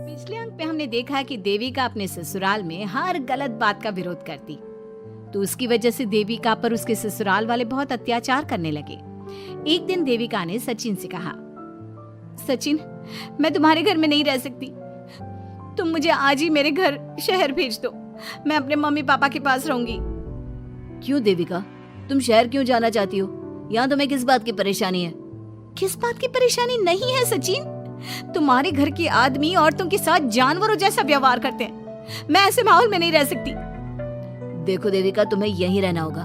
पिछले अंक पे हमने देखा कि देविका अपने ससुराल में हर गलत बात का विरोध करती, तो उसकी वजह से देविका पर उसके ससुराल वाले बहुत अत्याचार करने लगे। एक दिन देविका ने सचिन से कहा, सचिन, मैं तुम्हारे घर में नहीं रह सकती, तुम मुझे आज ही मेरे घर शहर भेज दो, मैं अपने मम्मी पापा के पास रहूंगी। क्यों देविका, तुम शहर क्यों जाना चाहती हो? यहाँ तुम्हें किस बात की परेशानी है? किस बात की परेशानी नहीं है सचिन, तुम्हारे घर के आदमी औरतों के साथ जानवरों जैसा व्यवहार करते हैं, मैं ऐसे माहौल में नहीं रह सकती। देखो देविका, तुम्हें यहीं रहना होगा।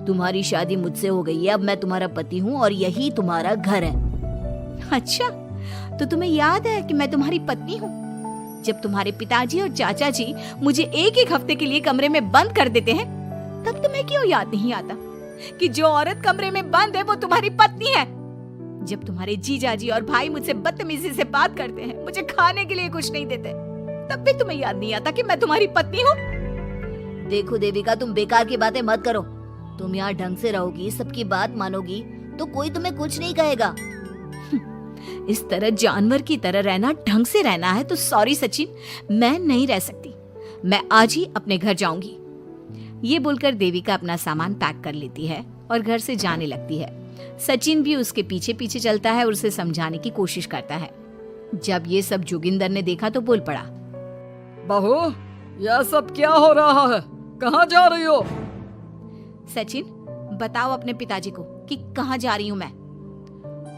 तुम्हारी शादी मुझसे हो गई है, अब मैं तुम्हारा पति हूँ और यही तुम्हारा घर है। अच्छा, तो तुम्हें याद है कि मैं तुम्हारी पत्नी हूँ? जब तुम्हारे पिताजी और चाचा जी मुझे एक हफ्ते के लिए कमरे में बंद कर देते हैं, तब तुम्हें क्यों याद नहीं आता कि जो औरत कमरे में बंद है वो तुम्हारी पत्नी है? जब तुम्हारे जीजाजी और भाई मुझसे बदतमीजी से बात करते हैं, मुझे खाने के लिए कुछ नहीं देते, तब भी तुम्हें याद नहीं आता कि मैं तुम्हारी पत्नी हूँ? देखो देविका, तुम बेकार की बातें मत करो। तुम यहाँ ढंग से रहोगी, सबकी बात मानोगी, तो कोई तुम्हें कुछ नहीं कहेगा। इस तरह जानवर की तरह रहना, ढंग से रहना है तो सॉरी सचिन, मैं नहीं रह सकती, मैं आज ही अपने घर जाऊंगी। ये बोलकर देविका अपना सामान पैक कर लेती है और घर से जाने लगती है। सचिन भी उसके पीछे पीछे चलता है और उसे समझाने की कोशिश करता है। जब ये सब जोगिंदर ने देखा तो बोल पड़ा, बहू, यह सब क्या हो रहा है? कहाँ जा रही हो? सचिन, बताओ अपने पिताजी को कि कहाँ जा रही हूँ मैं।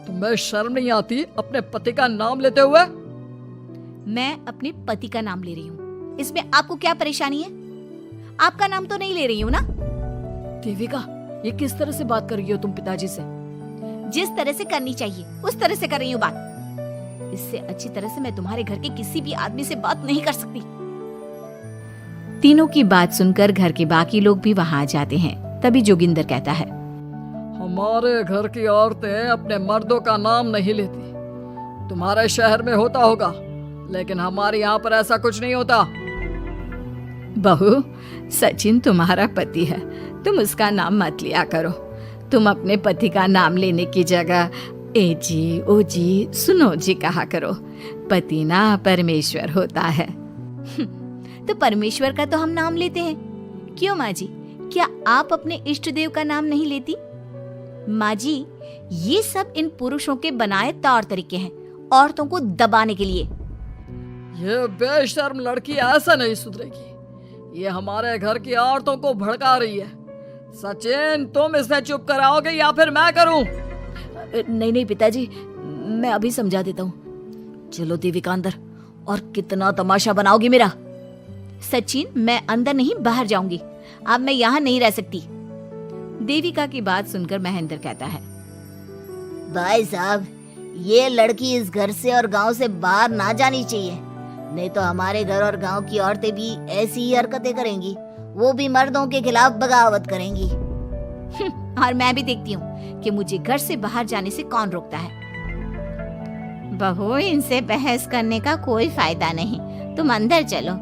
तुम्हें शर्म नहीं आती अपने पति का नाम लेते हुए? मैं अपने पति का नाम ले रही हूँ, इसमें आपको क्या परेशानी है? आपका नाम तो नहीं ले रही हूँ ना? देविका, ये किस तरह से बात कर रही हो तुम पिताजी से? जिस तरह से करनी चाहिए उस तरह से कर रही हूँ बात। इससे अच्छी तरह से मैं तुम्हारे घर के किसी भी आदमी से बात नहीं कर सकती। तीनों की बात सुनकर घर के बाकी लोग भी वहां आ जाते हैं। तभी जोगिंदर कहता है, हमारे घर की औरतें अपने मर्दों का नाम नहीं लेती। तुम्हारे शहर में होता होगा, लेकिन हमारे यहाँ पर ऐसा कुछ नहीं होता। बहू, सचिन तुम्हारा पति है, तुम उसका नाम मत लिया करो। तुम अपने पति का नाम लेने की जगह ए जी, ओ जी, सुनो जी कहा करो। पति ना परमेश्वर होता है। तो परमेश्वर का तो हम नाम लेते हैं। क्यों माँ जी, क्या आप अपने इष्ट देव का नाम नहीं लेती? माँ जी, ये सब इन पुरुषों के बनाए तौर तरीके हैं, औरतों को दबाने के लिए। ये बेशर्म लड़की ऐसा नहीं सुधरेगी। ये हमारे घर की औरतों को भड़का रही है। सचिन, तुम इसे चुप कराओगे या फिर मैं करूं? नहीं पिताजी, मैं अभी समझा देता हूँ। चलो देविका अंदर, और कितना तमाशा बनाओगी मेरा। सचिन, मैं अंदर नहीं बाहर जाऊंगी, अब मैं यहाँ नहीं रह सकती। देविका की बात सुनकर महेंद्र कहता है, भाई साहब, ये लड़की इस घर से और गांव से बाहर ना जानी चाहिए, नहीं तो हमारे घर और गांव की औरतें भी ऐसी ही हरकतें करेंगी, वो भी मर्दों के खिलाफ बगावत करेंगी। और मैं भी देखती हूँ कि मुझे घर से बाहर जाने से कौन रोकता है। बहू, इनसे बहस करने का कोई फायदा नहीं, तुम अंदर चलो।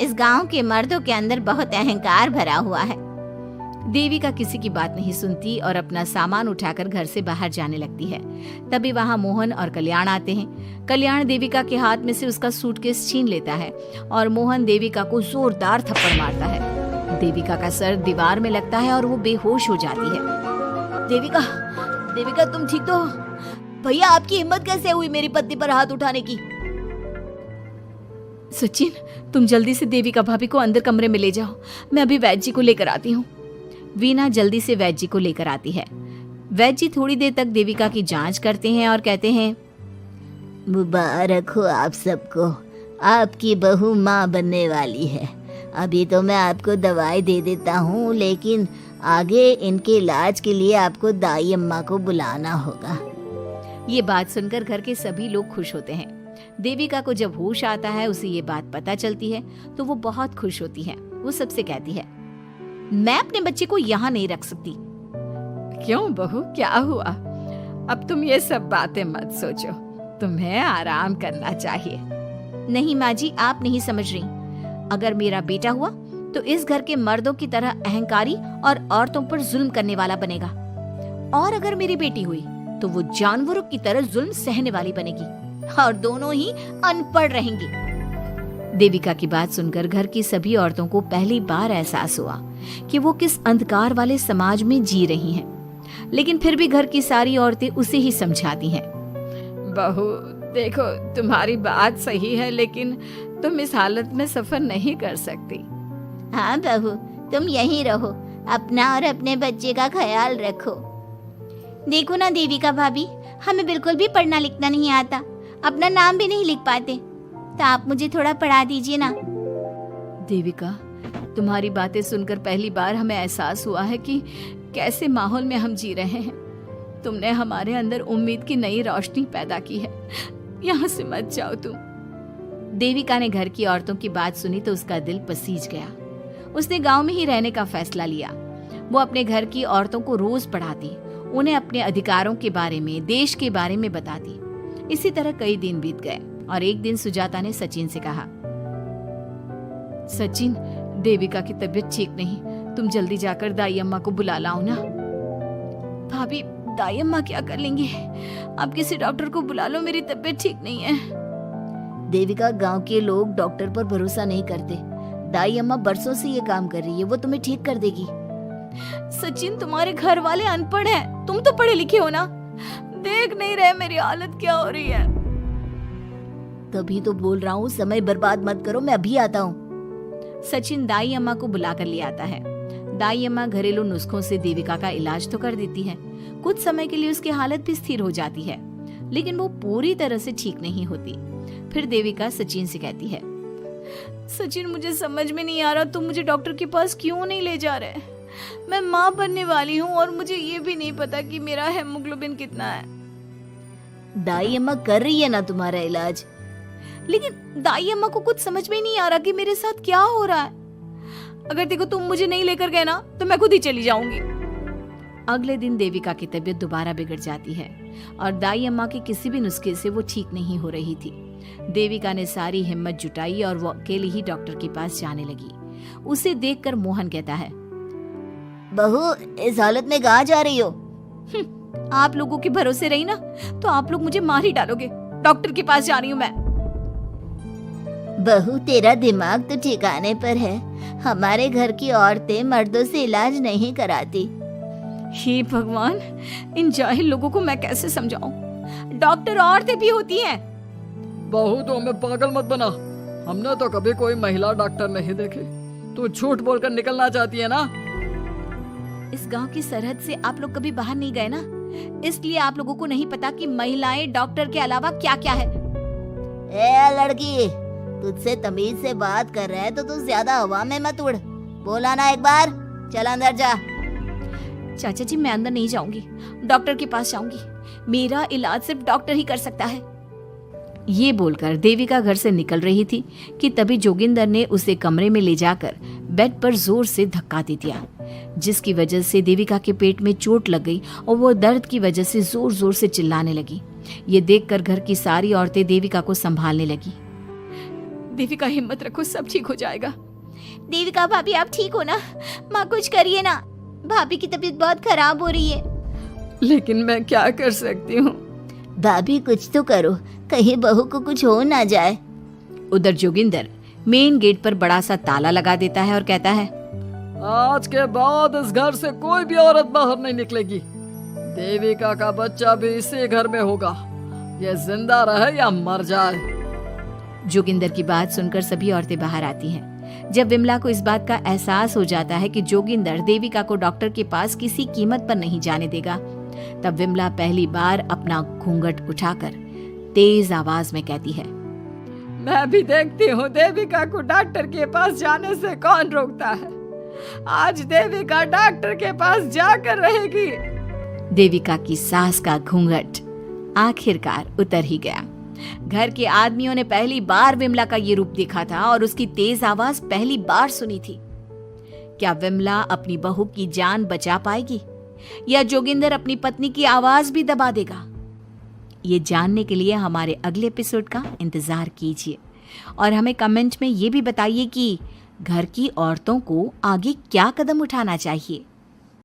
इस गांव के मर्दों के अंदर बहुत अहंकार भरा हुआ है। देविका किसी की बात नहीं सुनती और अपना सामान उठाकर घर से बाहर जाने लगती है। तभी वहाँ मोहन और कल्याण आते हैं। कल्याण देविका के हाथ में से उसका सूटकेस छीन लेता है और मोहन देविका को जोरदार थप्पड़ मारता है। देविका का सर दीवार में लगता है और वो बेहोश हो जाती है। देविका, तुम ठीक तो हो? भैया, आपकी हिम्मत कैसे हुई मेरी पत्नी पर हाथ उठाने की? सचिन, तुम जल्दी से देविका भाभी को अंदर कमरे में ले जाओ, मैं अभी वैद्य जी को लेकर आती हूँ। वीना जल्दी से वैद्य जी को लेकर आती है। वैद्य जी थोड़ी देर तक देविका की जांच करते हैं और कहते हैं, मुबारक हो आप सबको, आपकी बहू माँ बनने वाली है। अभी तो मैं आपको दवाई दे देता हूँ, लेकिन आगे इनके इलाज के लिए आपको दाई अम्मा को बुलाना होगा। ये बात सुनकर घर के सभी लोग खुश होते हैं। देविका को जब होश आता है, उसे ये बात पता चलती है तो वो बहुत खुश होती है। वो सबसे कहती है, मैं अपने बच्चे को यहाँ नहीं रख सकती। क्यों बहू, क्या हुआ? अब तुम ये सब बातें मत सोचो, तुम्हें आराम करना चाहिए। नहीं माँ जी, आप नहीं समझ रही। अगर मेरा बेटा हुआ तो इस घर के मर्दों की तरह अहंकारी और औरतों पर जुल्म करने वाला बनेगा, और अगर मेरी बेटी हुई तो वो जानवरों की तरह जुल्म सहने वाली बनेगी, और दोनों ही अनपढ़ रहेंगी। देविका की बात सुनकर घर की सभी औरतों को पहली बार एहसास हुआ कि वो किस अंधकार वाले समाज में जी रही हैं। लेकिन फिर भी घर की सारी औरतें उसे ही समझाती हैं। बहू देखो, तुम्हारी बात सही है, लेकिन तुम इस हालत में सफर नहीं कर सकती। हाँ बहू, तुम यहीं रहो, अपना और अपने बच्चे का ख्याल रखो। देखो ना देविका भाभी, हमें बिल्कुल भी पढ़ना लिखना नहीं आता, अपना नाम भी नहीं लिख पाते, तो आप मुझे थोड़ा पढ़ा दीजिए ना। देविका, तुम्हारी बातें सुनकर पहली बार हमें एहसास हुआ है कि कैसे माहौल में हम जी रहे हैं। तुमने हमारे अंदर उम्मीद की नई रोशनी पैदा की है। यहाँ से मत जाओ तुम। देविका ने घर की औरतों की बात सुनी तो उसका दिल पसीज गया। उसने गांव में ही रहने का फैसला लिया। वो अपने घर की औरतों को रोज पढ़ाती, उन्हें अपने अधिकारों के बारे में, देश के बारे में बताती। इसी तरह कई दिन बीत गए और एक दिन सुजाता ने सचिन से कहा, सचिन, देविका की तबीयत ठीक नहीं, तुम जल्दी जाकर दाई अम्मा को बुला लाओ ना। भाभी, दाई अम्मा क्या कर लेंगे? आप किसी डॉक्टर को बुला लो, मेरी तबीयत ठीक नहीं है। देविका, गांव के लोग डॉक्टर पर भरोसा नहीं करते। दाई अम्मा बरसों से ये काम कर रही है, वो तुम्हें ठीक कर देगी। सचिन, तुम्हारे घर वाले अनपढ़ हैं, तुम तो पढ़े लिखे हो ना, देख नहीं रहे मेरी हालत क्या हो रही है। तभी तो बोल रहा हूँ, समय बर्बाद मत करो, मैं अभी आता हूँ। सचिन दाई अम्मा को बुलाकर ले आता है। दाई अम्मा घरेलू नुस्खों से देविका का इलाज तो कर देती है। कुछ समय के लिए उसकी हालत भी स्थिर हो जाती है, लेकिन वो पूरी तरह से ठीक नहीं होती। फिर देविका सचिन से कहती है, सचिन, मुझे समझ में नहीं आ रहा, तुम मुझे डॉक्टर के पास क्यों नहीं ले जा रहे? मैं माँ बनने वाली हूँ और मुझे ये भी नहीं पता कि मेरा हेमोग्लोबिन कितना है। दाई अम्मा कर रही है ना तुम्हारा इलाज। लेकिन दाई अम्मा को कुछ समझ में नहीं आ रहा कि मेरे साथ क्या हो रहा है। अगर देखो तुम मुझे नहीं लेकर गए ना तो मैं खुद ही चली जाऊंगी। अगले दिन देविका की तबीयत दोबारा बिगड़ जाती है और दाई अम्मा के किसी भी नुस्खे से वो ठीक नहीं हो रही थी। देविका ने सारी हिम्मत जुटाई और वो अकेली ही डॉक्टर के पास जाने लगी। उसे देखकर मोहन कहता है, बहू, इस हालत में कहाँ जा रही हो? आप लोगों के भरोसे रही ना तो आप लोग मुझे मार ही डालोगे। डॉक्टर के पास जा रही हूँ मैं। बहू, तेरा दिमाग तो ठिकाने पर है। हमारे घर की औरतें मर्दों से इलाज नहीं कराती। हे भगवान, इन जाहिल लोगों को मैं कैसे समझाऊं? डॉक्टर औरतें भी होती हैं। बहू, तो हमें पागल मत बना, हमने तो कभी कोई महिला डॉक्टर नहीं देखे। तू झूठ बोलकर निकलना चाहती है ना? इस गांव की सरहद से आप लोग कभी बाहर नहीं गए ना, इसलिए आप लोगों को नहीं पता कि महिलाएं डॉक्टर के अलावा क्या क्या है। ए लड़की, तुझसे तमीज से बात कर रहे हैं तो तू ज्यादा हवा में मत उड़। बोला ना एक बार, चल अंदर जा। चाचा जी, मैं अंदर नहीं जाऊंगी, डॉक्टर के पास जाऊंगी। मेरा इलाज सिर्फ डॉक्टर ही कर सकता है। ये बोलकर देविका घर से निकल रही थी कि तभी जोगिंदर ने उसे कमरे में ले जाकर बेड पर जोर से धक्का दे दिया, जिसकी वजह से देविका के पेट में चोट लग गई और वो दर्द की वजह से जोर जोर से चिल्लाने लगी। ये देखकर घर की सारी औरतें देविका को संभालने लगी। देविका, हिम्मत रखो, सब ठीक हो जाएगा। देविका भाभी, आप ठीक हो ना? माँ, कुछ करिए ना, भाभी की तबीयत बहुत खराब हो रही है। लेकिन मैं क्या कर सकती हूँ? भाभी, कुछ तो करो, कहीं बहू को कुछ हो ना जाए। उधर जोगिंदर मेन गेट पर बड़ा सा ताला लगा देता है और कहता है, आज के बाद इस घर से कोई भी औरत बाहर नहीं निकलेगी। देविका का बच्चा भी इसी घर में होगा, ये जिंदा रहे या मर जाए। जोगिंदर की बात सुनकर सभी औरतें बाहर आती हैं। जब विमला को इस बात का एहसास हो जाता है कि जोगिंदर देविका को डॉक्टर के पास किसी कीमत पर नहीं जाने देगा, तब विमला पहली बार अपना घूंघट उठाकर तेज आवाज में कहती है, मैं भी देखती हूँ देविका को डॉक्टर के पास जाने से कौन रोकता है। आज देविका डॉक्टर के पास जाकर रहेगी। देविका की सास का घूंघट आखिरकार उतर ही गया। घर के आदमियों ने पहली बार विमला का ये रूप देखा था और उसकी तेज आवाज पहली बार सुनी थी। क्या विमला अपनी बहू की जान बचा पाएगी या जोगिंदर अपनी पत्नी की आवाज भी दबा देगा? ये जानने के लिए हमारे अगले एपिसोड का इंतजार कीजिए और हमें कमेंट में ये भी बताइए कि घर की औरतों को आगे क्या कदम उठाना चाहिए।